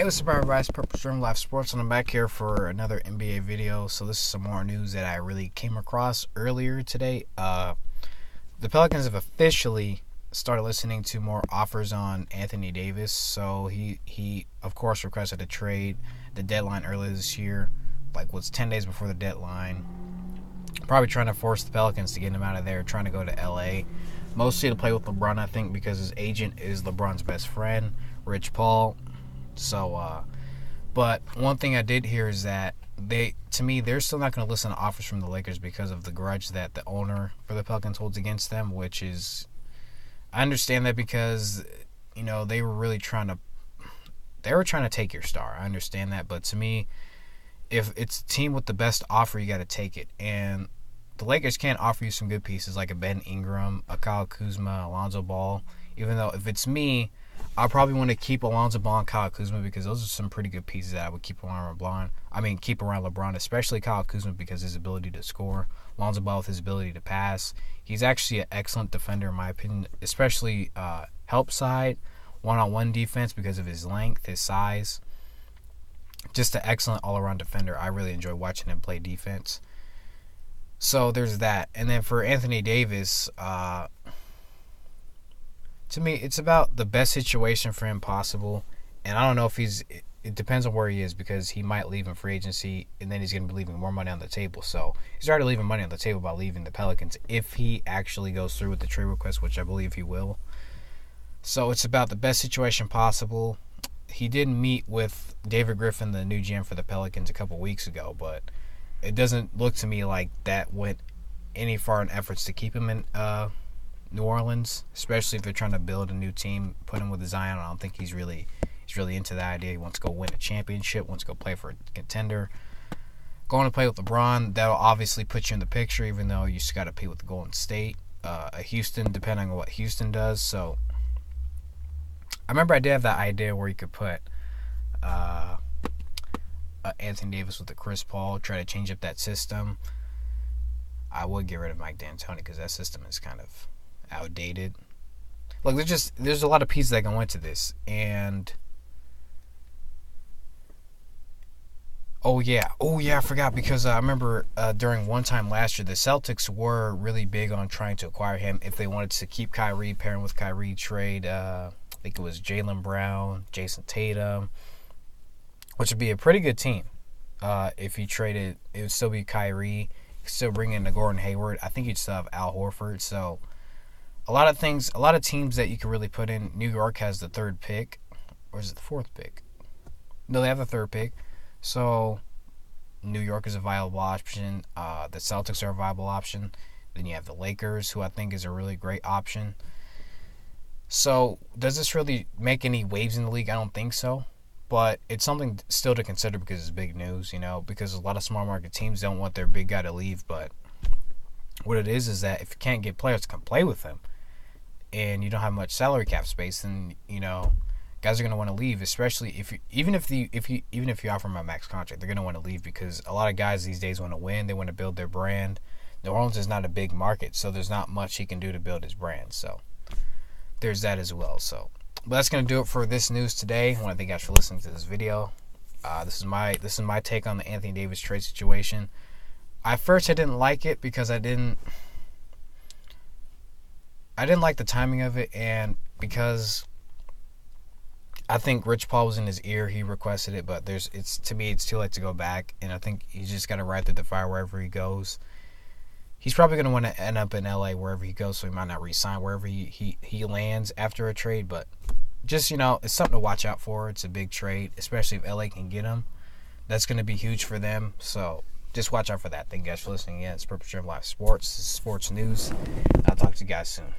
Hey, what's up, everybody? It's Purple Stream Live Sports, and I'm back here for another NBA video. So this is some more news that I really came across earlier today. The Pelicans have officially started listening to more offers on Anthony Davis. So he of course requested a trade the deadline earlier this year, like what's 10 days before the deadline. Probably trying to force the Pelicans to get him out of there, trying to go to LA. Mostly to play with LeBron, I think, because his agent is LeBron's best friend, Rich Paul. So, but one thing I did hear is that they're still not going to listen to offers from the Lakers because of the grudge that the owner for the Pelicans holds against them, which is, I understand that because, they were trying to take your star. I understand that, but to me, if it's a team with the best offer, you got to take it. And the Lakers can't offer you some good pieces like a Ben Ingram, a Kyle Kuzma, Alonzo Ball, even though if it's me, I probably want to keep Alonzo Ball and Kyle Kuzma because those are some pretty good pieces that I would keep around LeBron, especially Kyle Kuzma because his ability to score. Alonzo Ball with his ability to pass. He's actually an excellent defender in my opinion, especially help side, one-on-one defense because of his length, his size. Just an excellent all-around defender. I really enjoy watching him play defense. So there's that. And then for Anthony Davis, to me, it's about the best situation for him possible. And I don't know if it depends on where he is because he might leave in free agency and then he's going to be leaving more money on the table. So he's already leaving money on the table by leaving the Pelicans if he actually goes through with the trade request, which I believe he will. So it's about the best situation possible. He did meet with David Griffin, the new GM for the Pelicans, a couple weeks ago, but it doesn't look to me like that went any far in efforts to keep him in New Orleans, especially if they're trying to build a new team, put him with Zion. I don't think he's really into that idea. He wants to go win a championship, wants to go play for a contender. Going to play with LeBron, that'll obviously put you in the picture, even though you just got to play with the Golden State, Houston, depending on what Houston does. So I remember I did have that idea where you could put Anthony Davis with the Chris Paul, try to change up that system. I would get rid of Mike D'Antoni because that system is kind of outdated. Look, there's a lot of pieces that go into this, and oh yeah, I forgot because I remember during one time last year, the Celtics were really big on trying to acquire him if they wanted to keep Kyrie, pair him with Kyrie, trade. I think it was Jaylen Brown, Jason Tatum, which would be a pretty good team. If he traded, it would still be Kyrie, still bring in the Gordon Hayward. I think you'd still have Al Horford. So a lot of teams that you could really put in. New York has the third pick, or is it the fourth pick? No, they have the third pick. So New York is a viable option. The Celtics are a viable option. Then you have the Lakers, who I think is a really great option. So does this really make any waves in the league? I don't think so. But it's something still to consider because it's big news, because a lot of small market teams don't want their big guy to leave. But what it is that if you can't get players to come play with them and you don't have much salary cap space, then, guys are going to want to leave, especially even if you offer them a max contract, they're going to want to leave because a lot of guys these days want to win. They want to build their brand. New Orleans is not a big market, so there's not much he can do to build his brand. So there's that as well. So, but that's going to do it for this news today. I want to thank you guys for listening to this video. This is my take on the Anthony Davis trade situation. At first, I didn't like it because I didn't like the timing of it, and because I think Rich Paul was in his ear, he requested it. But it's too late to go back, and I think he's just got to ride through the fire wherever he goes. He's probably going to want to end up in LA wherever he goes, so he might not re-sign wherever he lands after a trade. But just, it's something to watch out for. It's a big trade, especially if LA can get him. That's going to be huge for them. So just watch out for that. Thank you guys for listening again. It's Purple Stream Live Sports. This is sports news. I'll talk to you guys soon.